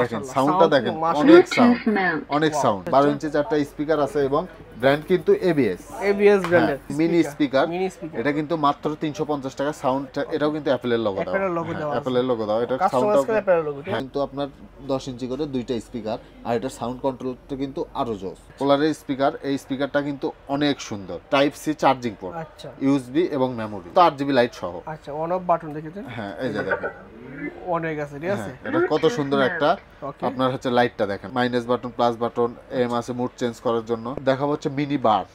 দেখেন সাউন্ডটা দেখেন, অনেক সাউন্ড, অনেক সাউন্ড। 12 ইঞ্চি চারটা স্পিকার আছে এবং ব্র্যান্ড কিন্তু এবিএস ব্র্যান্ডের মিনি স্পিকার। এটা কিন্তু মাত্র 350 টাকা। সাউন্ড এটাও কিন্তু অ্যাপলের লোগো দাও, অ্যাপলের লোগো দাও। এটা সাউন্ডটাও কিন্তু আপনার 10 ইঞ্চি করে দুইটা স্পিকার, আর এটা সাউন্ড কন্ট্রোলটা কিন্তু আরো জোস। পোলারের স্পিকার, এই স্পিকারটা কিন্তু অনেক সুন্দর। টাইপ সি চার্জিং পোর্ট, আচ্ছা, ইউএসবি এবং মেমোরি, তো 8GB লাইট সহ। আচ্ছা, অন অফ বাটন দেখেছেন? হ্যাঁ, এই যে দেখেন অনেক আছে, ঠিক আছে। এটা কত সুন্দর একটা আপনার হচ্ছে লাইটটা দেখেন, minus button, plus button, M আছে মুড চেঞ্জ করার জন্য। দেখাবো হচ্ছে মিনি বার,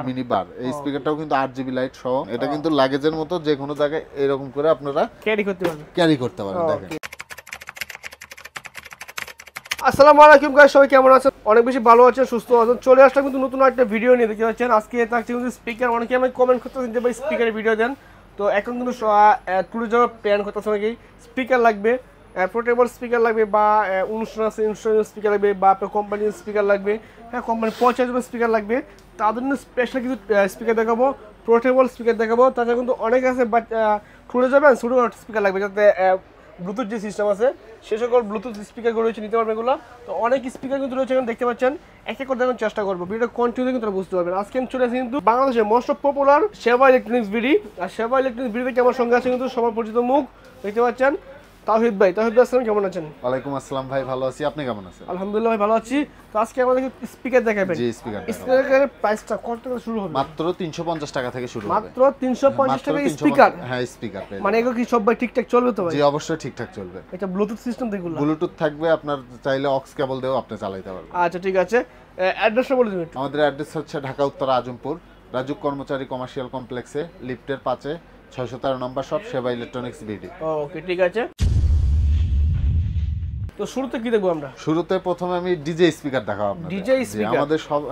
মিনি বার। এই স্পিকারটাও কিন্তু 8GB লাইট সহ। এটা কিন্তু লাগেজের মতো যে কোনো জায়গায় এরকম করে আপনারা ক্যারি করতে পারবেন। দেখেন। আসসালামু আলাইকুম গাইস, সবাই কেমন আছেন? অনেক বেশি ভালো আছেন, সুস্থ আছেন। চলে আসলাম কিন্তু নতুন একটা ভিডিও নিয়ে। দেখতে পাচ্ছেন আজকে থাকছে কিন্তু স্পিকার। অনেকে আমাকে কমেন্ট করতেছেন যে ভাই স্পিকারের ভিডিও দেন। তো এখন কিন্তু ট্যুরে যাওয়ার প্ল্যান করতেছে নাকি, স্পিকার লাগবে, পোর্টেবল স্পিকার লাগবে, বা অনুষ্ঠান আছে অনুষ্ঠানের স্পিকার লাগবে, বা আপনার কোম্পানির স্পিকার লাগবে, হ্যাঁ কোম্পানি পৌঁছানোর স্পিকার লাগবে। তাদের জন্য স্পেশাল কিছু স্পিকার দেখাবো, পোর্টেবল স্পিকার দেখাবো। তাছাড়া কিন্তু অনেক আছে, বাট ট্যুরে যাবেন ছোটো স্পিকার লাগবে, যাতে ব্লুটুথ যে সিস্টেম আছে সে সকল ব্লুটুথ স্পিকারগুলো রয়েছে, নিতে পারবে এগুলো। তো অনেক স্পিকার কিন্তু রয়েছে এখানে দেখতে পাচ্ছেন। এক এক করে দেখানোর চেষ্টা করবো, ভিডিওটা কন্টিনিউ কিন্তু বুঝতে পারবেন। আজকে আমি চলে আসি কিন্তু বাংলাদেশের মোস্ট পপুলার সেবা ইলেকট্রনিক্স বিডি। আর সেবা ইলেকট্রনিক্স বিডি থেকে আমার সঙ্গে আছে কিন্তু সবার পরিচিত মুখ, দেখতে পাচ্ছেন তাওহিদ ভাই। তাওহিদ ভাই আসসালাম, কেমন আছেন? ওয়ালাইকুম আসসালাম ভাই, ভালো আছি। আপনি কেমন আছেন? আলহামদুলিল্লাহ ভাই, ভালো আছি। তো আজকে আমাদের স্পিকার দেখাবেন। জি, স্পিকারের প্রাইসটা কত টাকা শুরু হবে? মাত্র 350 টাকা থেকে শুরু হবে। মাত্র 350 টাকা স্পিকার? হ্যাঁ, স্পিকার মানে এগুলো কি সব ভাই ঠিকঠাক চলবে তো ভাই? জি, অবশ্যই ঠিকঠাক চলবে। এটা ব্লুটুথ সিস্টেম দেখুন, ব্লুটুথ থাকবে, আপনার চাইলে অক্স কেবল দিয়েও আপনি চালাতে পারবেন। আচ্ছা, ঠিক আছে। অ্যাড্রেসটা বলে দিন। আমাদের অ্যাড্রেস হচ্ছে ঢাকা উত্তর আজমপুর রাজুক কর্মচারী কমার্শিয়াল কমপ্লেক্সে, লিফটের 5-এ 613 নম্বর শপ, সেবা ইলেকট্রনিক্স বিডি। ওকে, ঠিক আছে। তো শুরুতে কি দেখবো আমরা? শুরুতে প্রথমে আমি ডিজে স্পিকার দেখাবো আপনাদের। ডিজে স্পিকার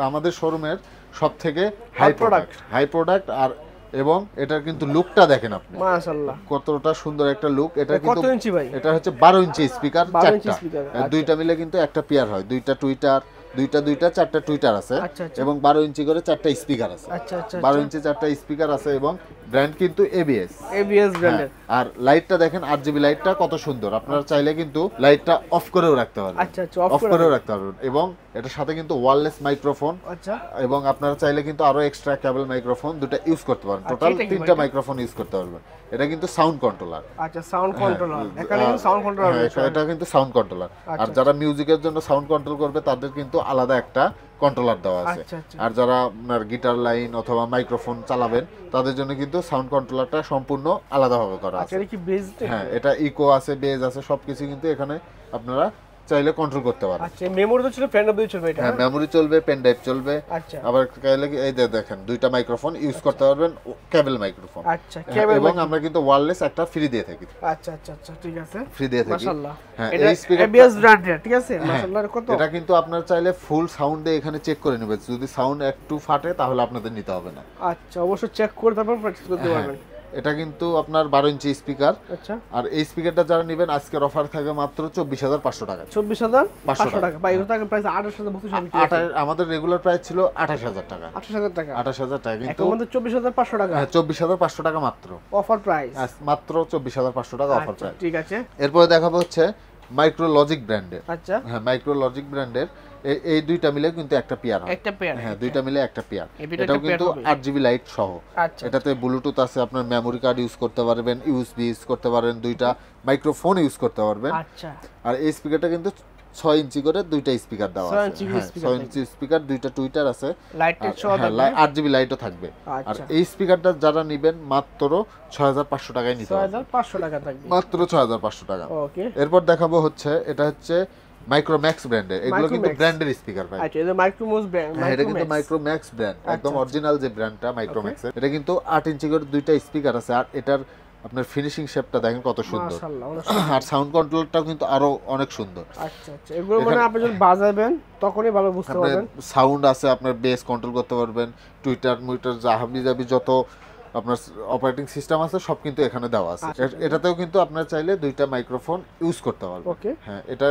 আমাদের শোরুমের সবথেকে হাই প্রোডাক্ট। আর এবং এটার কিন্তু লুকটা দেখেন আপনি, মাশাআল্লাহ কতটা সুন্দর একটা লুক। এটা কিন্তু কত ইঞ্চি ভাই? এটা হচ্ছে 12 ইঞ্চি স্পিকার, চারটা। আচ্ছা। দুইটা মিলে কিন্তু একটা পেয়ার হয়, দুইটা টুইটার, দুইটা চারটা টুইটার আছে। আচ্ছা। এবং 12 ইঞ্চি করে চারটা স্পিকার আছে। আচ্ছা। 12 ইঞ্চি চারটা স্পিকার আছে এবং ব্র্যান্ড কিন্তু এবিএস ব্র্যান্ডের। আর লাইটটা দেখেন, 8GB লাইটটা কত সুন্দর। আপনারা চাইলে কিন্তু লাইটটা অফ করেও রাখতে পারবেন। আচ্ছা, অফ করেও রাখতে পারবেন। এবং এটার সাথে কিন্তু ওয়্যারলেস মাইক্রোফোন। আচ্ছা। এবং আপনারা চাইলে কিন্তু আরো এক্সট্রা কেবল মাইক্রোফোন দুটো ইউজ করতে পারেন। টোটাল 3টা মাইক্রোফোন ইউজ করতে পারবেন। এটা কিন্তু সাউন্ড কন্ট্রোলার। আচ্ছা, সাউন্ড কন্ট্রোলার। এখানে কিন্তু সাউন্ড কন্ট্রোলার রয়েছে। এটা কিন্তু সাউন্ড কন্ট্রোলার। আর যারা মিউজিকের জন্য সাউন্ড কন্ট্রোল করবে তাদের কিন্তু আলাদা একটা কন্ট্রোলার দেওয়া আছে। আর যারা আপনার গিটার লাইন অথবা মাইক্রোফোন চালাবেন তাদের জন্য কিন্তু সাউন্ড কন্ট্রোলারটা সম্পূর্ণ আলাদাভাবে করা আছে। এটা কি বেজ? হ্যাঁ, এটা ইকো আছে, বেজ আছে, সবকিছু কিন্তু এখানে আপনারা চাইলে কন্ট্রোল করতে পারেন। আচ্ছা, মেমোরি তো চলবে, পেন ড্রাইভ চলবে এটা? হ্যাঁ, মেমোরি চলবে, পেন ড্রাইভ চলবে। আচ্ছা। আবার চাইলে এই যে দেখেন দুইটা মাইক্রোফোন ইউজ করতে পারবেন, কেবল মাইক্রোফোন। আচ্ছা, কেবল। এবং আমরা কিন্তু ওয়্যারলেস একটা ফ্রি দিয়ে থাকি। আচ্ছা, ঠিক আছে, ফ্রি দিয়ে থাকি। মাশাআল্লাহ। হ্যাঁ, এটা এবিএস ব্র্যান্ডের, ঠিক আছে। মাশাআল্লাহ। কত? এটা কিন্তু আপনারা চাইলে ফুল সাউন্ডে এখানে চেক করে নেবেন। যদি সাউন্ড একটু ফাটে তাহলে আপনাদের নিতে হবে না। আচ্ছা, অবশ্যই চেক করে তারপর প্র্যাকটিস করতে পারবেন। এটা কিন্তু আপনার 12 ইঞ্চি স্পিকার। আচ্ছা। আর এই স্পিকারটা যারা নেবেন আজকের অফার থাকে মাত্র 24,500 টাকা। 24,500 টাকা। ভাই এটা টাকা প্রাইস 28,000 আমাদের রেগুলার প্রাইস ছিল 28,000 টাকা। 28,000 টাকা। 28,000 টাকা, কিন্তু এখন আমাদের 24,500 টাকা। হ্যাঁ, 24,500 টাকা মাত্র অফার প্রাইস। মাত্র 24,500 টাকা অফার প্রাইস। ঠিক আছে। এরপরে দেখাবো হচ্ছে মাইক্রোলজিক ব্র্যান্ডের। আচ্ছা। হ্যাঁ, মাইক্রোলজিক ব্র্যান্ডের এই দুইটা মিলে কিন্তু একটা পেয়ার হয়। একটা পেয়ার। হ্যাঁ, দুইটা মিলে একটা পেয়ার। এটাও কিন্তু 8GB লাইট সহ। আচ্ছা। এটাতে ব্লুটুথ আছে, আপনার মেমোরি কার্ড ইউজ করতে পারবেন, ইউএসবি ইউজ করতে পারবেন, দুইটা মাইক্রোফোন ইউজ করতে পারবেন। আচ্ছা। আর এই স্পিকারটা কিন্তু 6 ইঞ্চি করে দুইটা স্পিকার দেওয়া আছে। 6 ইঞ্চি স্পিকার, দুইটা টুইটার আছে, লাইটের সহ থাকবে, 8GB লাইটও থাকবে। আর এই স্পিকারটা যারা নেবেন মাত্র 6,500 টাকায় নিতে পারবেন। 6,500 টাকা থাকবে, মাত্র 6,500 টাকা। ওকে। এরপর দেখাবো হচ্ছে এটা হচ্ছে মাইক্রোম্যাক্স ব্র্যান্ডের। এগুলো কিন্তু ব্র্যান্ডের স্পিকার ভাই। আচ্ছা, এটা মাইক্রোম্যাক্স ব্র্যান্ড। এটা কিন্তু মাইক্রোম্যাক্স ব্র্যান্ড, একদম অরিজিনাল যে ব্র্যান্ডটা মাইক্রোম্যাক্সের। এটা কিন্তু 8 ইঞ্চি করে দুইটা স্পিকার আছে। আর এটার আপনার ফিনিশিং শেপটা দেখেন কত সুন্দর। মাশাআল্লাহ। আর সাউন্ড কন্ট্রোলটাও কিন্তু আরো অনেক সুন্দর। আচ্ছা, এগুলো মানে আপনি যখন বাজাবেন তখনই ভালো বুঝতে পারবেন। সাউন্ড আছে, আপনার বেস কন্ট্রোল করতে পারবেন, টুইটার জাহাবি যত আপনার অপারেটিং সিস্টেম আছে সব কিন্তু এখানে দেওয়া আছে। এটাতেও কিন্তু আপনারা চাইলে দুইটা মাইক্রোফোন ইউজ করতে পারবেন। ওকে। হ্যাঁ, এটা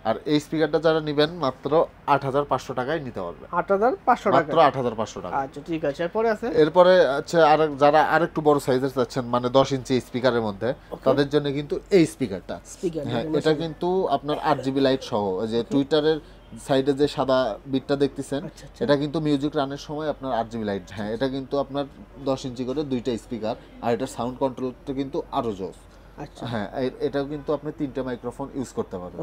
আর এই স্পিকারটা যারা নেবেন মাত্র 8500 টাকায় নিতে পারবে। 8500 টাকা, মাত্র 8500 টাকা। আচ্ছা ঠিক আছে। এরপরে আছে, এরপরে আছে যারা আরেকটু বড় সাইজের চাচ্ছেন, মানে 10 ইঞ্চি স্পিকারের মধ্যে, তাদের জন্য কিন্তু এই স্পিকারটা। হ্যাঁ, এটা কিন্তু আপনার 8GB লাইট সহ, যে টুইটারের সাইডে যে সাদা বিটটা দেখতেছেন, এটা কিন্তু মিউজিক রানের সময় আপনার 8GB লাইট। হ্যাঁ, এটা কিন্তু আপনার 10 ইঞ্চি করে দুইটা স্পিকার, আর এটার সাউন্ড কন্ট্রোলটা কিন্তু আরো জোস। হ্যাঁ, এটাও কিন্তু আপনি 3টা মাইক্রোফোন ইউজ করতে পারবেন।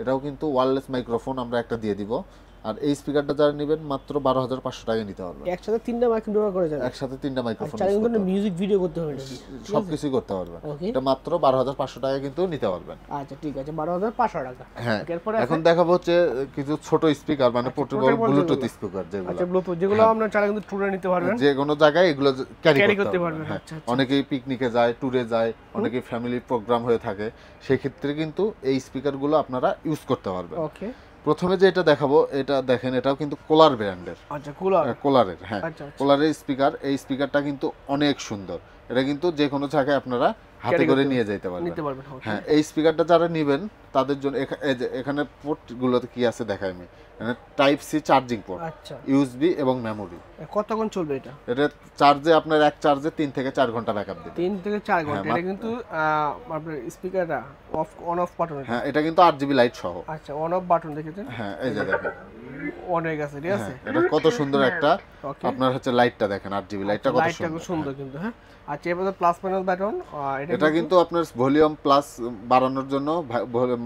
এটাও কিন্তু ওয়্যারলেস মাইক্রোফোন আমরা একটা দিয়ে দিব। আর এই স্পিকারটা যারা নেবেন মাত্র 12500 টাকায় নিতে পারবেন। একসাথে 3টা মাইক্রোফোন ব্যবহার করা যাবে, একসাথে 3টা মাইক্রোফোন, মিউজিক ভিডিও করতে হবে, সবকিছু করতে পারবেন। এটা মাত্র 12500 টাকায় কিন্তু নিতে পারবেন। আচ্ছা ঠিক আছে, 12500 টাকা। হ্যাঁ, এখন দেখাবো হচ্ছে কিছু ছোট স্পিকার, মানে পোর্টেবল ব্লুটুথ স্পিকার, যেগুলো আমরা চাইলে কিন্তু ট্যুরে নিতে পারবেন, যে কোনো জায়গায় এগুলো ক্যারি করতে পারবেন। অনেকেই পিকনিকে যায়, ট্যুরে যায়, অনেকেই ফ্যামিলি প্রোগ্রাম হয়ে থাকে, সেই ক্ষেত্রে কিন্তু এই স্পিকারগুলো আপনারা ইউজ করতে পারবেন। ওকে, প্রথমে যে এটা দেখাবো, এটা দেখেন, এটাও কিন্তু কোলার ব্র্যান্ডের। আচ্ছা, কোলারের। হ্যাঁ, কোলারের স্পিকার। এই স্পিকারটা কিন্তু অনেক সুন্দর। এটা কিন্তু যে কোনো জায়গায় আপনারা হাতে করে নিয়ে যেতে পারবেন। হ্যাঁ, এই স্পিকারটা যারা নেবেন তাদের জন্য এখানে পোর্টগুলোতে কি আছে দেখাই আমি। এখানে type C charging port, USB এবং মেমোরি। কতক্ষণ চলবে এটা? এটা চার্জে আপনার এক চার্জে 3 থেকে 4 ঘন্টা ব্যাকআপ দিবে। 3 থেকে 4 ঘন্টা। এটা কিন্তু আপনার স্পিকারটা অন অফ বাটন। হ্যাঁ, এটা কিন্তু 8GB লাইট সহ। আচ্ছা, অন অফ বাটন দেখেছেন? হ্যাঁ, এই যে দেখেন, অন হয়ে গেছে, ঠিক আছে। এটা কত সুন্দর একটা, আপনার হচ্ছে লাইটটা দেখেন, 8GB লাইটটা কত সুন্দর কিন্তু। হ্যাঁ, আচ্ছা, এবারে প্লাস মাইনাস বাটন। এটা কিন্তু আপনার ভলিউম প্লাস বাড়ানোর জন্য,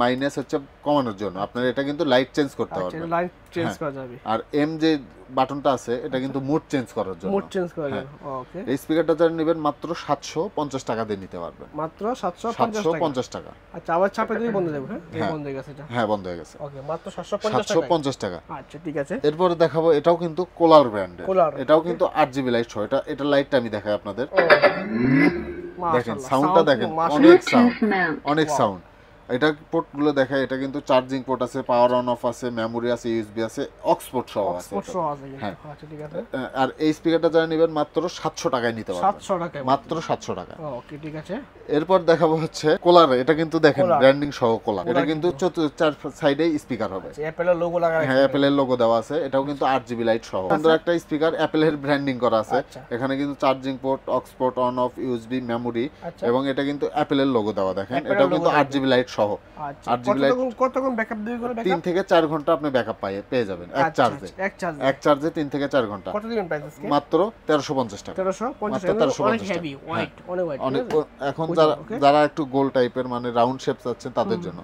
মাইনাস হচ্ছে কমানোর জন্য। আপনার এটা কিন্তু লাইট চেঞ্জ করতে পারবেন, লাইট চেঞ্জ করা যাবে। আর এম যে বাটনটা আছে, এটা কিন্তু মুড চেঞ্জ করার জন্য। মুড চেঞ্জ করা যাবে। ওকে, এই স্পিকারটা যারা নেবেন মাত্র 750 টাকা দিয়ে নিতে পারবেন। মাত্র 750 টাকা। আচ্ছা, আবার চাপে দিয়ে বন্ধ যাবে। হ্যাঁ, বন্ধ হয়ে গেছে এটা। হ্যাঁ, বন্ধ হয়ে গেছে। ওকে, মাত্র 750 টাকা। আচ্ছা ঠিক আছে। এরপরে দেখাবো, এটাও কিন্তু কোলার ব্র্যান্ডের। এটাও কিন্তু 8GB লাইট সহ। এটা লাইটটা আমি দেখাই আপনাদের। দেখেন সাউন্ডটা দেখেন, অনেক সাউন্ড। এটা পোর্টগুলো দেখা, এটা কিন্তু চার্জিং পোর্ট আছে, পাওয়ার অন অফ আছে, মেমোরি আছে, ইউএসবি আছে, অক্সপোর্ট সহ আছে। হ্যাঁ, আচ্ছা ঠিক আছে। আর এই স্পিকারটা যারা নেবেন মাত্র 700 টাকায় নিতে পারবেন। 700 টাকায়, মাত্র 700 টাকা। ওকে ঠিক আছে। এরপর দেখাবো হচ্ছে কোলার। এটা কিন্তু দেখেন ব্র্যান্ডিং সহ কোলার। এটা কিন্তু চার সাইডে স্পিকার হবে। অ্যাপেলের লোগো লাগা আছে। হ্যাঁ, অ্যাপেলের লোগো দেওয়া আছে। এটাও কিন্তু 8GB লাইট সহ সুন্দর একটা স্পিকার, অ্যাপেলের ব্র্যান্ডিং করা আছে। এখানে কিন্তু charging port, aux port, on off, USB, memory, এবং এটা কিন্তু অ্যাপেলের লোগো দেওয়া। দেখেন, এটাও কিন্তু 8GB লাইট সহ। 8GB light. কতক্ষণ ব্যাকআপ দিবে? 3 থেকে 4 ঘন্টা আপনি ব্যাকআপ পেয়ে যাবেন এক চার্জে। এক চার্জে 3 থেকে 4 ঘন্টা। কত দিবেন প্রাইস আজকে? মাত্র 1350 টাকা। 1350 অনেক হেভি, অনেক। এখন যারা একটু গোল টাইপের, মানে রাউন্ড শেপ চাচ্ছেন, তাদের জন্য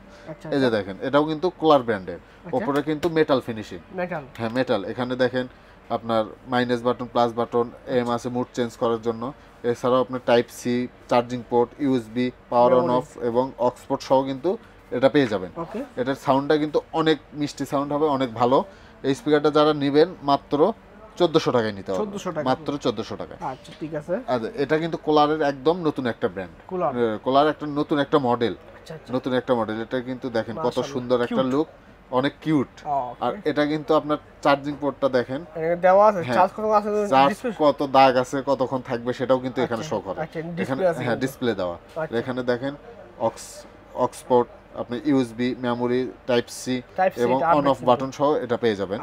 এই যে দেখেন, এটাও কিন্তু কোলার ব্র্যান্ডের। উপরে কিন্তু মেটাল ফিনিশিং। হ্যাঁ, মেটাল। এখানে দেখেন আপনার minus button, plus button, M আছে মুড চেঞ্জ করার জন্য। এছাড়াও আপনার type C, charging port, USB, power on off এবং অক্সপোর্ট সহ কিন্তু এটা পেয়ে যাবেন। এটার সাউন্ডটা কিন্তু অনেক মিষ্টি সাউন্ড হবে, অনেক ভালো। এই স্পিকারটা যারা নেবেন মাত্র 1400 টাকায় নিতে হবে। মাত্র 1400 টাকা। আচ্ছা ঠিক আছে। আর এটা কিন্তু কোলারের একদম নতুন একটা ব্র্যান্ড। কোলার একটা নতুন একটা মডেল। নতুন একটা মডেল। এটা কিন্তু দেখেন কত সুন্দর একটা লুক, অনেক কিউট। আর এটা কিন্তু আপনার চার্জিং পোর্টটা দেখেন, দেওয়া আছে, চার্জ কত আছে, কত দাগ আছে, কতক্ষণ থাকবে সেটাও কিন্তু এখানে শো করে। এখানে হ্যাঁ, ডিসপ্লে দেওয়া। এখানে দেখেন অক্সপোর্ট, আপনি ইউএসবি, মেমোরি, টাইপ সি এবং অন অফ বাটন সহ এটা পেয়ে যাবেন।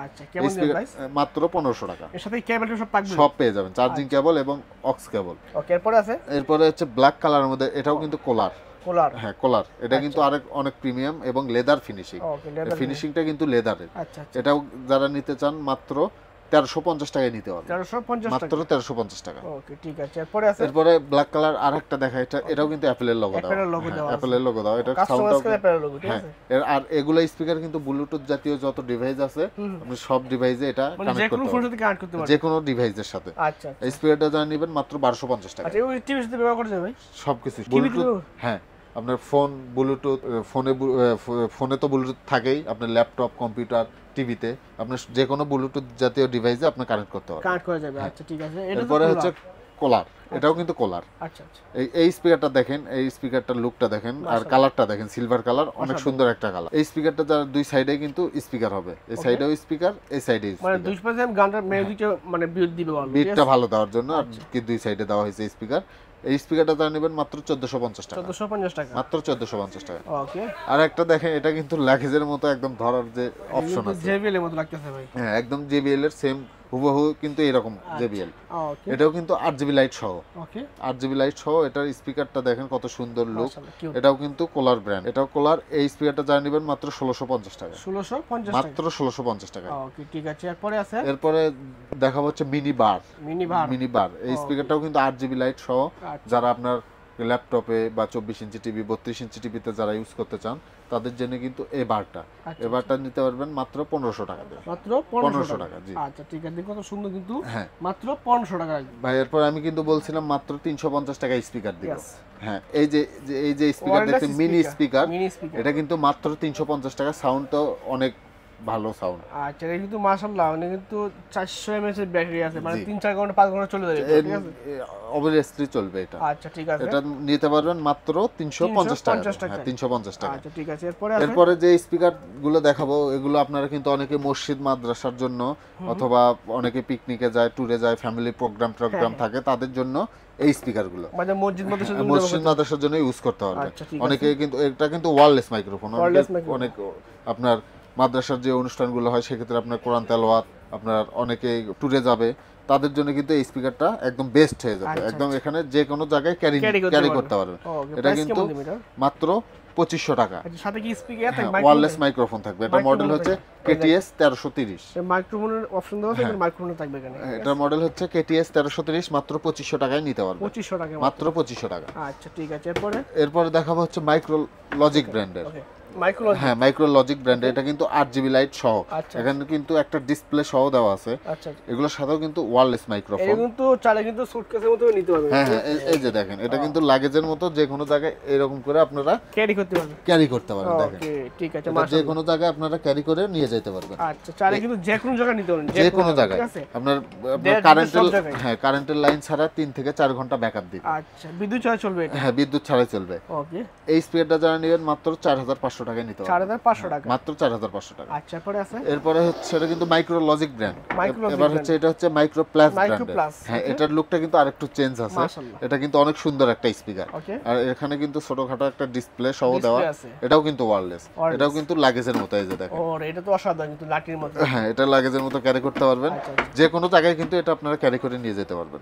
মাত্র 1500 টাকা। এর সাথে কেবল সব পেয়ে যাবেন, চার্জিং কেবল এবং অক্স কেবল। ওকে, এরপরে হচ্ছে ব্ল্যাক কালারের মধ্যে, এটাও কিন্তু কোলার। হ্যাঁ, কোলার। এটা কিন্তু অনেক প্রিমিয়াম এবং লেদার ফিনিশিং। ফিনিশিংটা কিন্তু লেদারের। এটাও যারা নিতে চান মাত্র 1350 টাকায় নিতে পারবেন। মাত্র 1350 টাকা। ওকে ঠিক আছে। এরপরে ব্ল্যাক কালার আরেকটা দেখা, এটাও কিন্তু অ্যাপেলের লোগো দেওয়া। অ্যাপেলের লোগো দেওয়া। এটা সাউন্ডটাও হ্যাঁ। আর এগুলা স্পিকার কিন্তু ব্লুটুথ জাতীয় যত ডিভাইস আছে, আপনি সব ডিভাইসে এটা কানেক্ট করতে পারবেন, যে কোনো ডিভাইসের সাথে। আচ্ছা, এই স্পিকারটা যারা নেবেন মাত্র 1250 টাকা। আচ্ছা, এই টিভির সাথে ব্যবহার করা যাবে ভাই? সবকিছু ব্লুটুথ। হ্যাঁ, আপনার ফোন ব্লুটুথ, ফোনে তো ব্লুটুথ থাকেই, আপনার ল্যাপটপ, কম্পিউটার, টিভিতে আপনার যে কোনো ব্লুটুথ জাতীয় ডিভাইসে আপনি কানেক্ট করতে পারবেন। কানেক্ট করা যাবে। আচ্ছা ঠিক আছে। এরপরে হচ্ছে কোলার। এটাও কিন্তু কোলার। আচ্ছা আচ্ছা। এই স্পিকারটা দেখেন, এই স্পিকারটার লুকটা দেখেন, আর কালারটা দেখেন, সিলভার কালার, অনেক সুন্দর একটা কালার। এই স্পিকারটা যার দুই সাইডে কিন্তু স্পিকার হবে, এই সাইডেও স্পিকার, এই সাইডে স্পিকার, মানে দুই পাশে গানটা মিউজিকটা মানে বিট দিবে, বিটটা ভালো দেওয়ার জন্য আর কি দুই সাইডে দেওয়া হয়েছে স্পিকার। এই স্পিকারটা যারা নেবেন মাত্র 1450 টাকা। 1450 টাকা মাত্র 1450 টাকা। ওকে। আর একটা দেখেন, এটা কিন্তু লাগেজের মতো একদম ধরার যে অপশন আছে, JBL এর মতো লাগতেছে ভাই। হ্যাঁ একদম JBL এর সেম হুবহু কিন্তু এরকম JBL। ওকে। এটাও কিন্তু 8GB লাইট সহ। ওকে। 8GB লাইট সহ। এটার স্পিকারটা দেখেন কত সুন্দর লুক। এটাও কিন্তু কোলার ব্র্যান্ড, এটাও কোলার। এই স্পিকারটা যা নেবেন মাত্র 1650 টাকা। 1650 টাকা, মাত্র 1650 টাকা। ওকে ঠিক আছে। এরপরে আছে, এরপরে দেখাবো হচ্ছে মিনি বার। মিনি বার এই স্পিকারটাও কিন্তু 8GB লাইট সহ। যারা আপনার ল্যাপটপে বা 24 ইঞ্চি টিভি 32 ইঞ্চি টিভিতে যারা ইউজ করতে চান তাদের জন্য কিন্তু এই বারটা, এই বারটা নিতে পারবেন মাত্র 1500 টাকা দিয়ে। মাত্র 1500 টাকা। জি আচ্ছা ঠিক আছে, কত সুন্দর কিন্তু। হ্যাঁ মাত্র 1500 টাকা ভাই। এরপর আমি কিন্তু বলছিলাম মাত্র 350 টাকা স্পিকার দিব। হ্যাঁ এই যে স্পিকার দেখতে মিনি স্পিকার, এটা কিন্তু মাত্র 350 টাকা। সাউন্ড তো অনেক ভালো সাউন্ড। আচ্ছা এটা কিন্তু মাশাআল্লাহ, মানে কিন্তু 400 mAh এর ব্যাটারি আছে, মানে 3-4 ঘন্টা 5 ঘন্টা চলে যাবে, ঠিক আছে? অবভিয়াসলি চলবে এটা। আচ্ছা ঠিক আছে, এটা নিতে পারবেন মাত্র 350 টাকা। হ্যাঁ 350 টাকা। আচ্ছা ঠিক আছে। এরপরে যে স্পিকার গুলো দেখাবো এগুলো আপনারা কিন্তু অনেকে মসজিদ মাদ্রাসার জন্য অথবা অনেকে পিকনিকে যায়, ট্যুরে যায়, ফ্যামিলি প্রোগ্রাম থাকে তাদের জন্য এই স্পিকার গুলো, মানে মসজিদ মাদ্রাসার জন্য ইউজ করতে পারবে। অনেকে কিন্তু এটা কিন্তু ওয়্যারলেস মাইক্রোফোন। অনেক আপনার মাদ্রাসার যে অনুষ্ঠানগুলো হয় সেক্ষেত্রে আপনার কোরআন তেলাওয়াত, আপনার অনেকে ট্যুরে যাবে, তাদের জন্য কিন্তু এই স্পিকারটা একদম বেস্ট হয়ে যাবে। একদম এখানে যে কোনো জায়গায় ক্যারি করতে পারবেন। এটা কিন্তু মাত্র 2500 টাকা। সাথে কি স্পিকার থাকবে? ওয়্যারলেস মাইক্রোফোন থাকবে। এটা মডেল হচ্ছে KTS 1330। এই মাইক্রোফোনের অপশন দেওয়া আছে, মাইক্রোফোন থাকবে এখানে। এটা মডেল হচ্ছে KTS 1330, মাত্র 2500 টাকায় নিতে পারবেন। 2500 টাকা মাত্র 2500 টাকা। আচ্ছা ঠিক আছে। এরপরে দেখাবো হচ্ছে মাইক্রোলজিক ব্র্যান্ডের। হ্যাঁ মাইক্রোলজিক ব্র্যান্ডের। এটা কিন্তু 8GB লাইট সহ। এখানে কিন্তু একটা ডিসপ্লে সহ দেওয়া আছে। আচ্ছা এগুলোর সাথেও কিন্তু ওয়্যারলেস মাইক্রোফোন। এই কিন্তু চাইলে কিন্তু সুটকেসের মতো নিতে পারবেন। হ্যাঁ এই যে দেখেন, এটা কিন্তু লাগেজের মতো যে কোনো জায়গায় এরকম করে আপনারা ক্যারি করতে পারবেন। দেখেন ওকে ঠিক আছে, যে কোনো জায়গায় আপনারা ক্যারি করে নিয়ে যেতে পারবেন। আচ্ছা চাইলে কিন্তু যে কোনো জায়গায় নিতে পারবেন, যে কোনো জায়গায়। আপনার কারেন্টের লাইন ছাড়া 3 থেকে 4 ঘন্টা ব্যাকআপ দিবে। আচ্ছা বিদ্যুৎ ছাড়া চলবে এটা? হ্যাঁ বিদ্যুৎ ছাড়াই চলবে। ওকে। এই স্পিকারটা যারা নেবেন মাত্র 4500 টাকায় নিতে পারবেন। 4500 টাকা, মাত্র 4500 টাকা। আচ্ছা পরে আছে, এরপরে হচ্ছে এটা কিন্তু মাইক্রোলজিক ব্র্যান্ড। এবার হচ্ছে এটা হচ্ছে মাইক্রোপ্লাস ব্র্যান্ড। হ্যাঁ এটার লুকটা কিন্তু আরেকটু চেঞ্জ আছে। এটা কিন্তু অনেক সুন্দর একটা স্পিকার। আর এখানে কিন্তু ছোটখাটো একটা ডিসপ্লে সহ দেওয়া। এটাও কিন্তু ওয়্যারলেস। এটাও কিন্তু লাগেজের মতো, এই যে দেখেন। ওরে এটা তো অসাধারণ, কিন্তু লাঠির মতো। হ্যাঁ এটা লাগেজের মতো ক্যারি করতে পারবেন। যে কোনো জায়গায় কিন্তু এটা আপনারা ক্যারি করে নিয়ে যেতে পারবেন।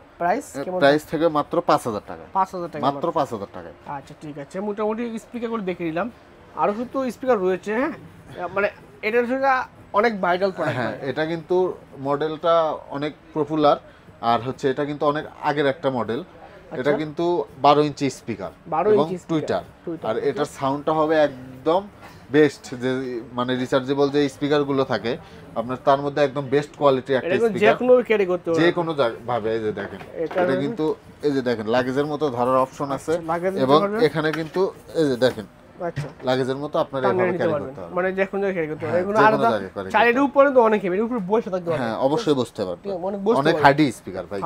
প্রাইস থেকে মাত্র 5000 টাকা। 5000 টাকা, মাত্র 5000 টাকা। আচ্ছা ঠিক আছে, মোটামুটি স্পিকারগুলো দেখে নিলাম। আরো কিন্তু স্পিকার রয়েছে, হ্যাঁ মানে এটার থেকে অনেক ভাইরাল প্রোডাক্ট। হ্যাঁ এটা কিন্তু মডেলটা অনেক পপুলার। আর হচ্ছে এটা কিন্তু অনেক আগের একটা মডেল। এটা কিন্তু 12 ইঞ্চি স্পিকার এবং টুইটার। আর এটার সাউন্ডটা হবে একদম বেস্ট, যে মানে রিচার্জেবল যে স্পিকার গুলো থাকে আপনার, তার মধ্যে একদম বেস্ট কোয়ালিটি একটা স্পিকার। যে কোনো ক্যারি করতে পারবেন, যে কোনো ভাবে। এই যে দেখেন, এটা কিন্তু এই যে দেখেন লাগেজের মতো ধরার অপশন আছে। এবং এখানে কিন্তু এই যে দেখেন আচ্ছা লাগেজের মতো আপনারা এইভাবে ক্যারি করতে পারবেন, মানে যে কোনো জায়গায় ক্যারি করতে পারবেন। এগুলো আলাদা চাইলের উপরে তো অনেক হেভি, এর উপরে বসে থাকতে পারবেন। হ্যাঁ অবশ্যই বসতে পারবেন, অনেক হার্ডি স্পিকার ভাই।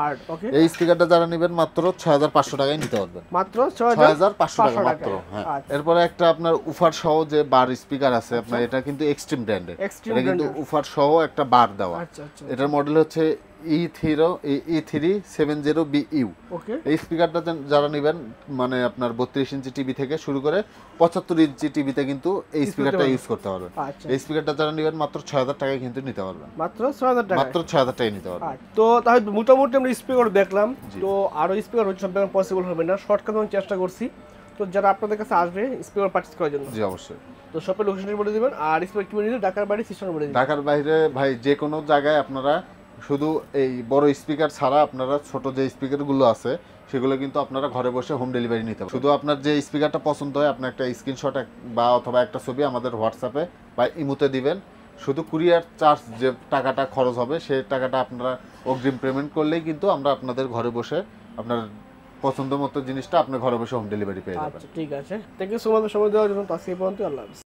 এই স্পিকারটা যারা নেবেন মাত্র 6500 টাকায় নিতে পারবেন। মাত্র 6500 টাকা মাত্র। হ্যাঁ এরপরে একটা আপনার উফার সহ যে বার স্পিকার আছে আপনার, এটা কিন্তু এক্সট্রিম ব্র্যান্ডের। এটা কিন্তু উফার সহ একটা বার দেওয়া। এটার মডেল হচ্ছে E370BU। এই স্পিকারটা যারা নেবেন মানে আপনার 32 ইঞ্চি টিভি থেকে শুরু করে 75 ইঞ্চি টিভিতে কিন্তু এই স্পিকারটা ইউজ করতে পারবেন। এই স্পিকারটা যারা নেবেন মাত্র 6000 টাকায় কিন্তু নিতে পারবেন। মাত্র 6000 টাকা, মাত্র 6000 টাকায় নিতে পারবেন। তো তাহলে মোটামুটি আমরা স্পিকার দেখলাম। তো আরো স্পিকার হচ্ছে সব জায়গায় পসিবল হবে না, শর্টকাট আমি চেষ্টা করছি। তো যারা আপনাদের কাছে আসবে স্পিকার পারচেজ করার জন্য, জি অবশ্যই, তো শপের লোকেশনটা বলে দিবেন। আর স্পিকার কিনে নিলে ঢাকার বাইরে সিস্টেম বলে দিবেন। ঢাকার বাইরে ভাই যে কোনো জায়গায় আপনারা শুধু এই বড় স্পিকার ছাড়া আপনারা ছোট যে স্পিকারগুলো আছে সেগুলো কিন্তু আপনারা ঘরে বসে হোম ডেলিভারি নিতে পারবেন। শুধু আপনার যে স্পিকারটা পছন্দ হয় আপনি একটা স্ক্রিনশট বা অথবা একটা ছবি আমাদের হোয়াটসঅ্যাপে বা ইমোতে দিবেন। শুধু কুরিয়ার চার্জ যে টাকাটা খরচ হবে সেই টাকাটা আপনারা অগ্রিম পেমেন্ট করলেই কিন্তু আমরা আপনাদের ঘরে বসে আপনার পছন্দ মতো জিনিসটা আপনার ঘরে বসে হোম ডেলিভারি পেয়ে যাবেন। আচ্ছা ঠিক আছে, থ্যাংক ইউ সো মাচ সময় দেওয়ার জন্য। আজকে পর্যন্ত, আল্লাহ হাফেজ।